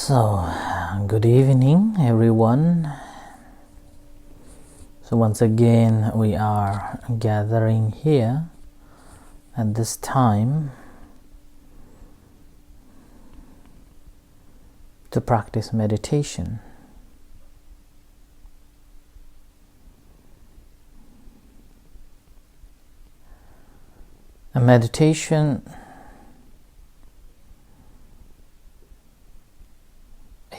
So, good evening, everyone. So, once again, we are gathering here at this time to practice meditation. A meditation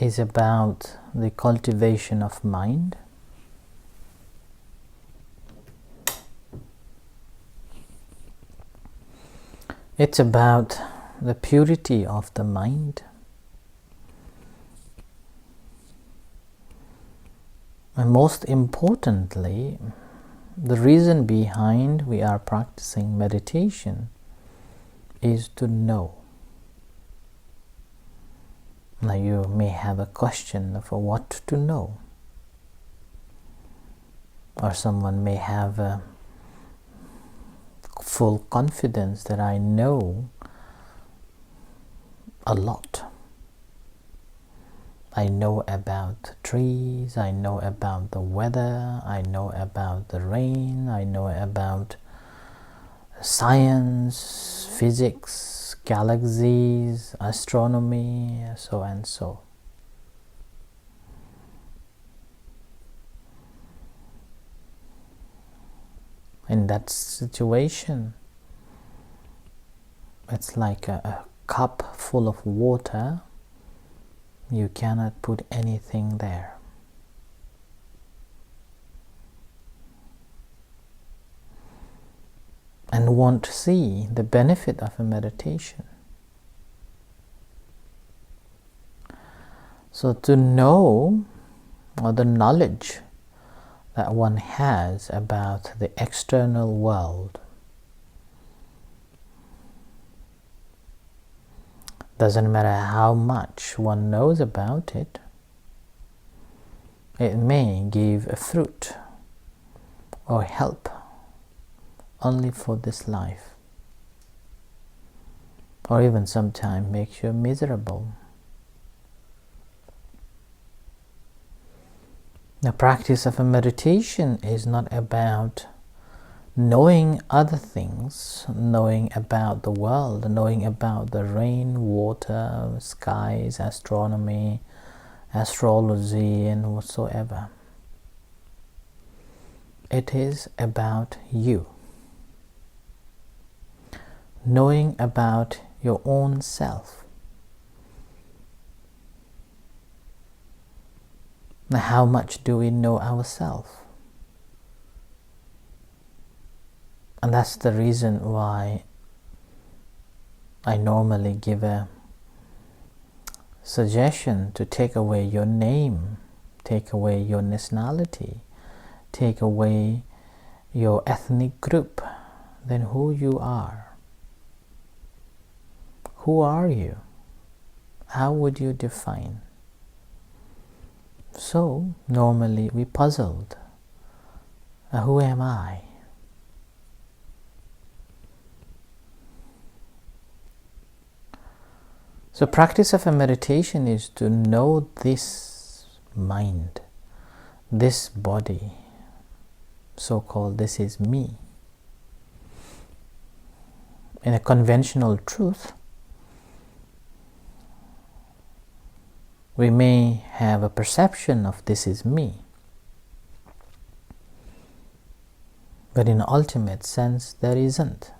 is about the cultivation of mind. It's about the purity of the mind. And most importantly, the reason behind we are practicing meditation is to know. Now you may have a question for what to know, or someone may have a full confidence that I know a lot. I know about trees, I know about the weather, I know about the rain, I know about science, physics, galaxies, astronomy, so and so. In that situation, it's like a cup full of water. You cannot put anything there. And won't see the benefit of a meditation. So to know, or the knowledge that one has about the external world, doesn't matter how much one knows about it, it may give a fruit or help only for this life, or even sometimes makes you miserable. The practice of a meditation is not about knowing other things, knowing about the world, knowing about the rain, water, skies, astronomy, astrology, and whatsoever. It is about you. Knowing about your own self. Now, how much do we know ourselves? And that's the reason why I normally give a suggestion to take away your name, take away your nationality, take away your ethnic group, then who you are. Who are you? How would you define? So, normally we puzzled. Who am I? So, practice of a meditation is to know this mind, this body, so-called this is me. In a conventional truth, we may have a perception of this is me, but in ultimate sense there isn't.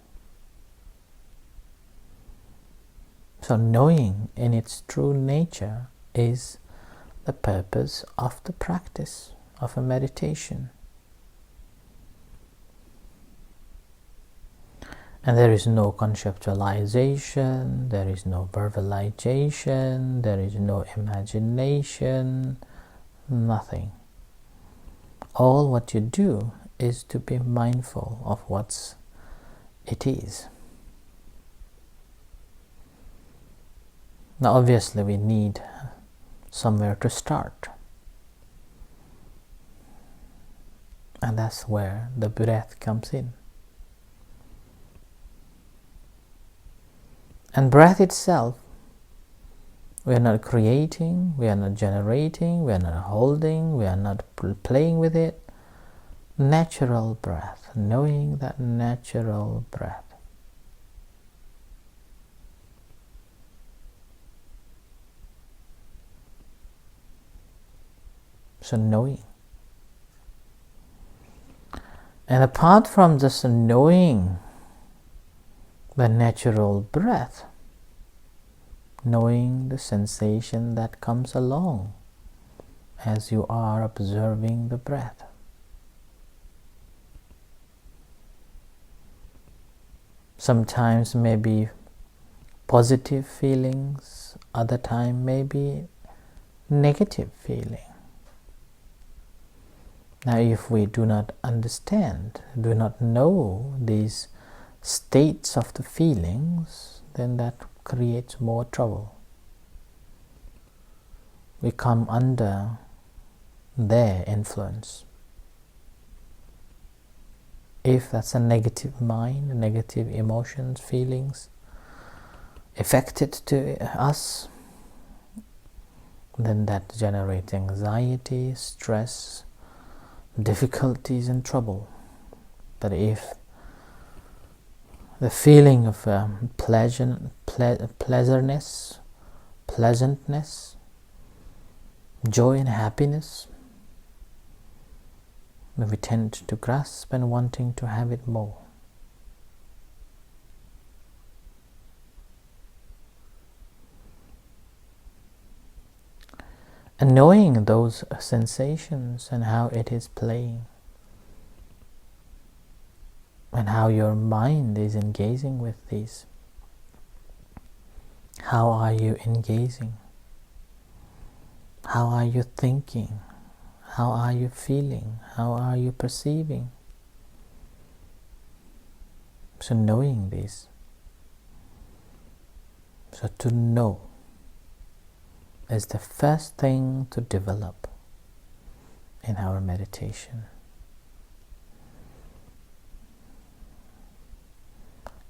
So knowing in its true nature is the purpose of the practice of a meditation. And there is no conceptualization, there is no verbalization, there is no imagination, nothing. All what you do is to be mindful of what it is. Now obviously we need somewhere to start. And that's where the breath comes in. And breath itself We are not creating, we are not generating, we are not holding, we are not playing with it. Natural breath, knowing that natural breath. So knowing. And apart from just knowing the natural breath, knowing the sensation that comes along as you are observing the breath. Sometimes maybe positive feelings, other time maybe negative feeling. Now if we do not understand, do not know these states of the feelings, then that creates more trouble. We come under their influence. If that's a negative mind, negative emotions, feelings affected to us, then that generates anxiety, stress, difficulties and trouble. But if the feeling of pleasantness, joy and happiness, we tend to grasp and wanting to have it more. And knowing those sensations and how it is playing, and how your mind is engaging with these. How are you engaging? How are you thinking? How are you feeling? How are you perceiving? So knowing this. So to know is the first thing to develop in our meditation.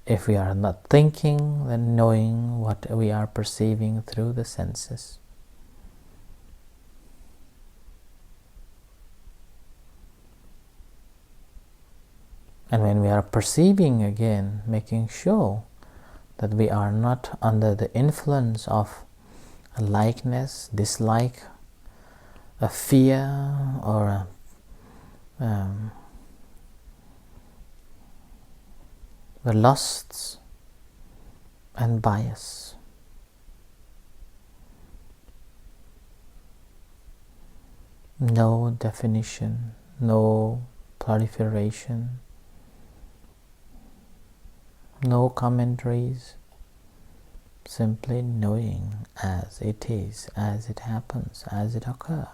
If we are not thinking, then knowing what we are perceiving through the senses. And when we are perceiving again, making sure that we are not under the influence of a likeness, dislike, a fear, or the lusts and bias. No definition, no proliferation, no commentaries, simply knowing as it is, as it happens, as it occurs.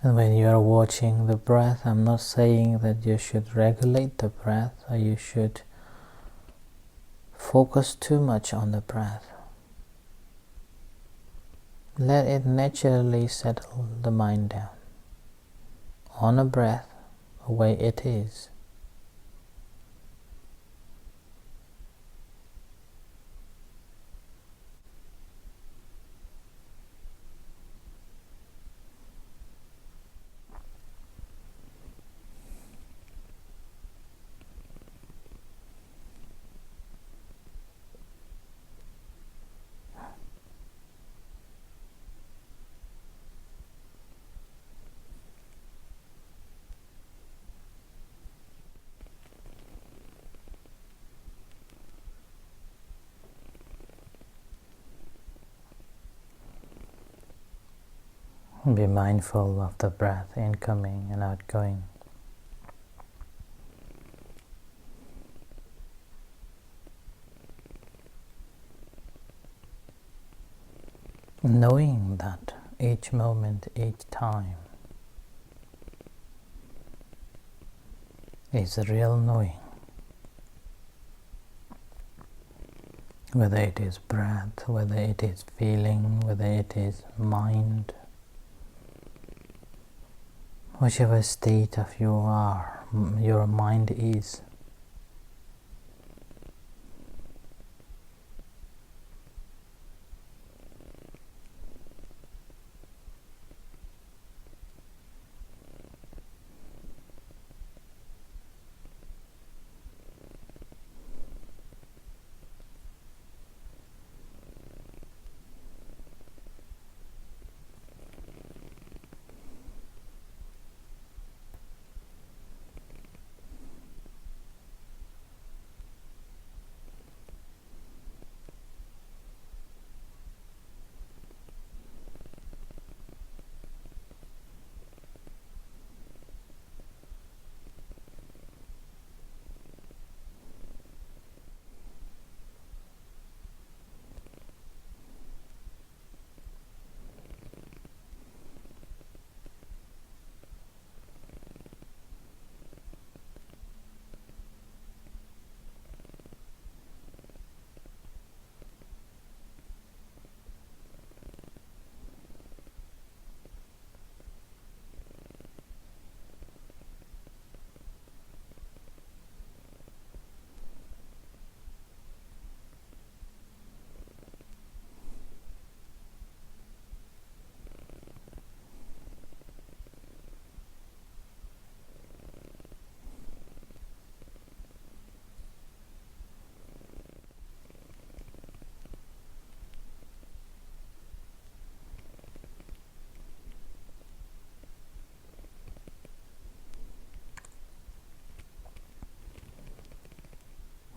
And when you are watching the breath, I'm not saying that you should regulate the breath or you should focus too much on the breath. Let it naturally settle the mind down on a breath, the way it is. Be mindful of the breath incoming and outgoing. Knowing that each moment, each time is a real knowing. Whether it is breath, whether it is feeling, whether it is mind, whichever state of you are, your mind is.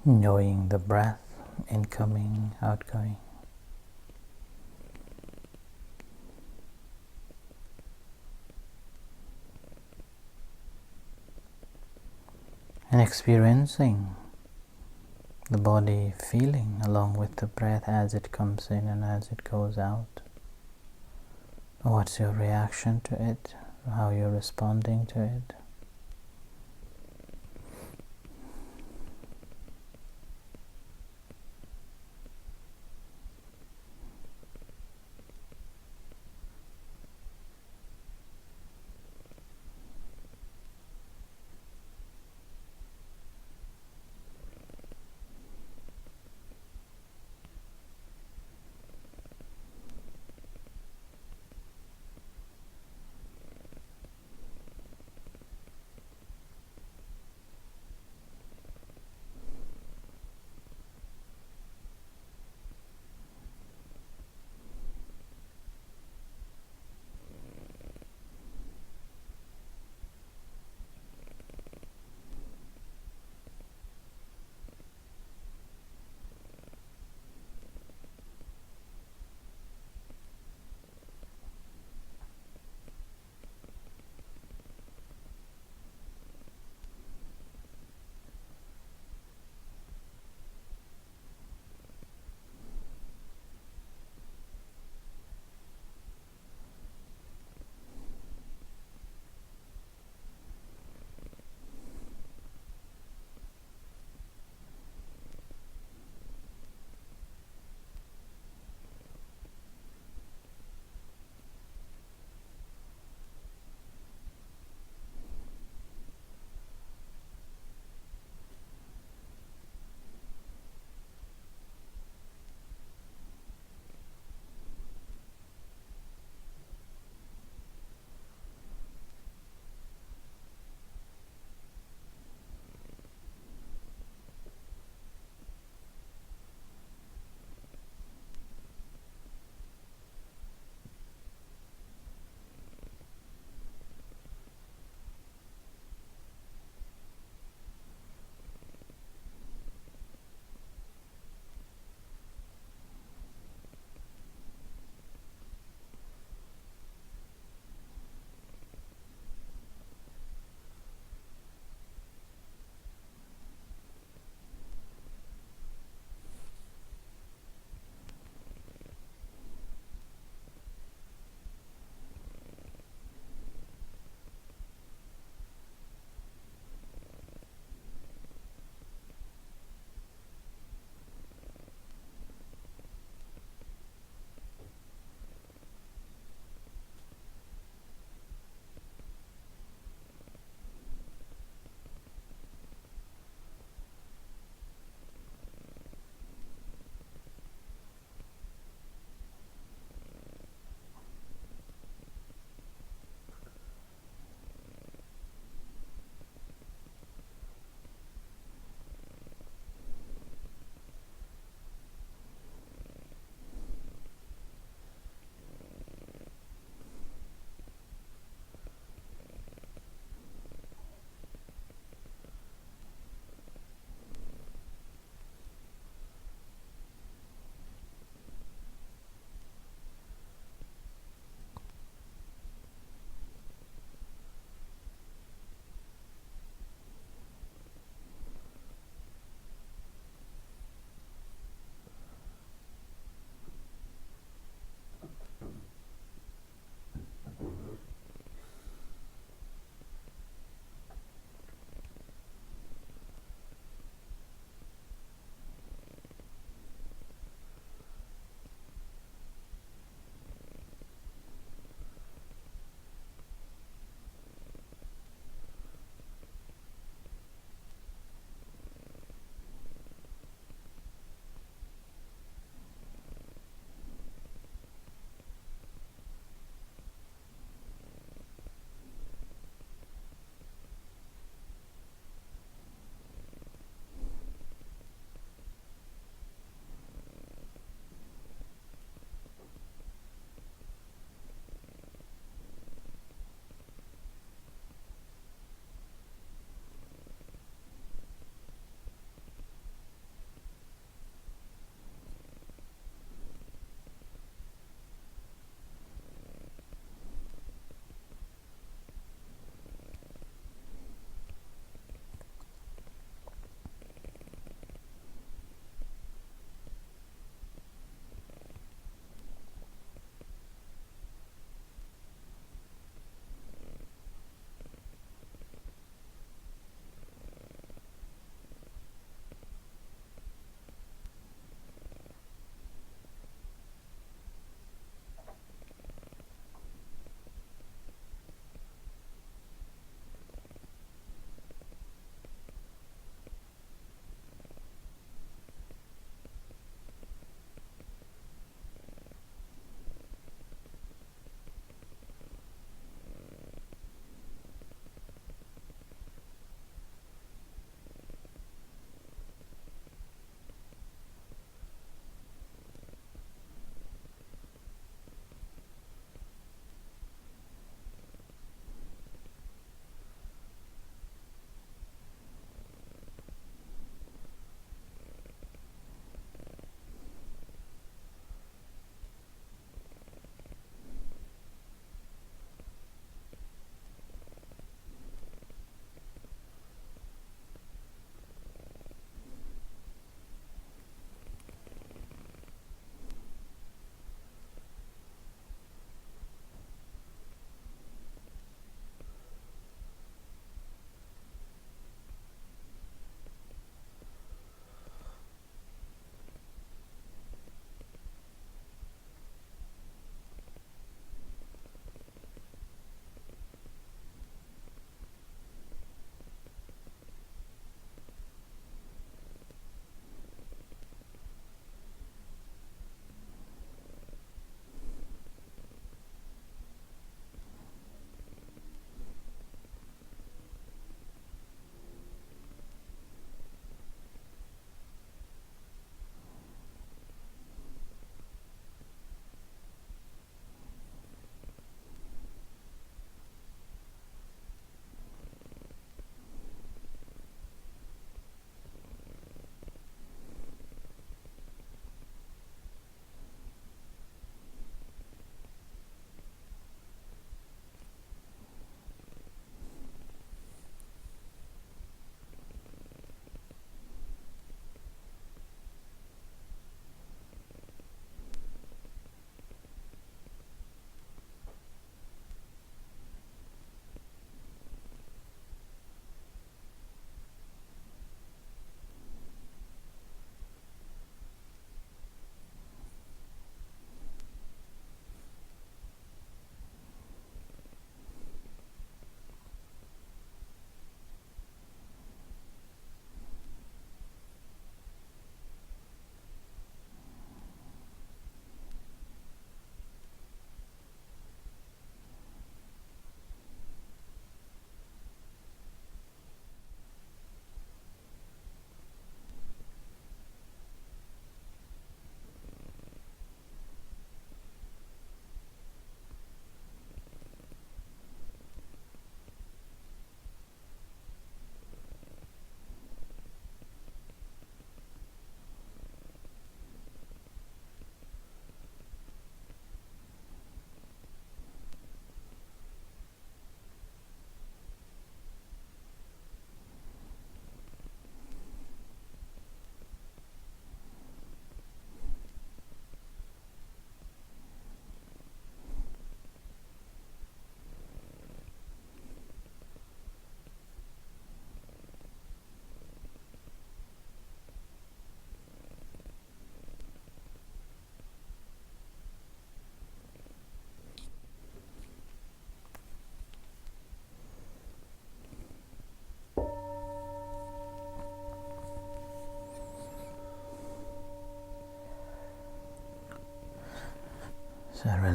Knowing the breath incoming, outgoing. And experiencing the body feeling along with the breath as it comes in and as it goes out. What's your reaction to it? How you're responding to it?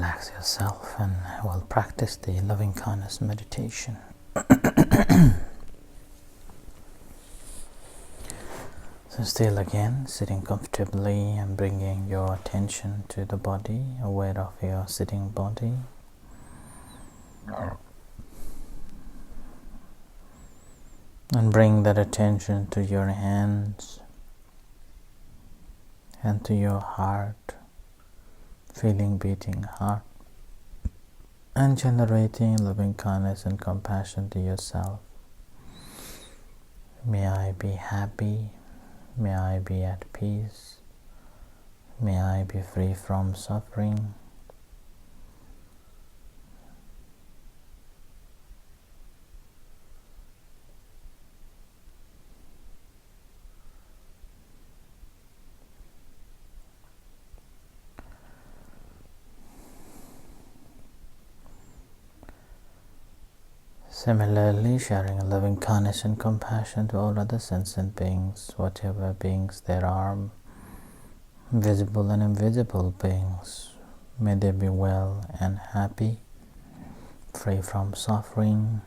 relax yourself and we'll practice the loving kindness meditation. So still again, sitting comfortably and bringing your attention to the body, aware of your sitting body. And bring that attention to your hands and to your heart, feeling beating heart, and generating loving kindness and compassion to yourself. May I be happy, may I be at peace, may I be free from suffering. Similarly, sharing loving kindness and compassion to all other sentient beings, whatever beings there are, visible and invisible beings. May they be well and happy, free from suffering,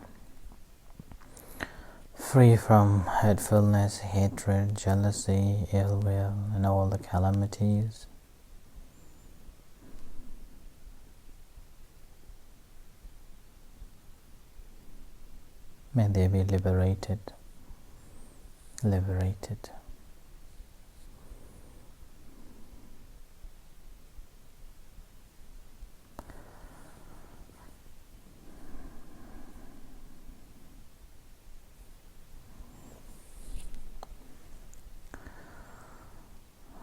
free from hatefulness, hatred, jealousy, ill will, and all the calamities. May they be liberated.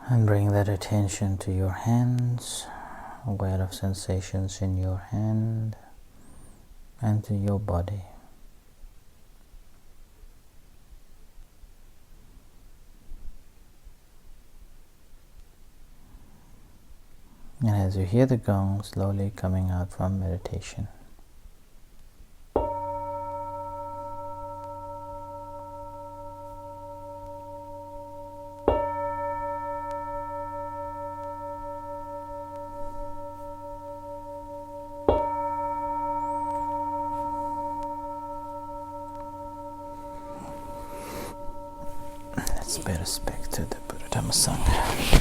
And bring that attention to your hands, aware of sensations in your hand and to your body. And as you hear the gong slowly coming out from meditation, let's pay respect to the Buddha Dhamma Sangha.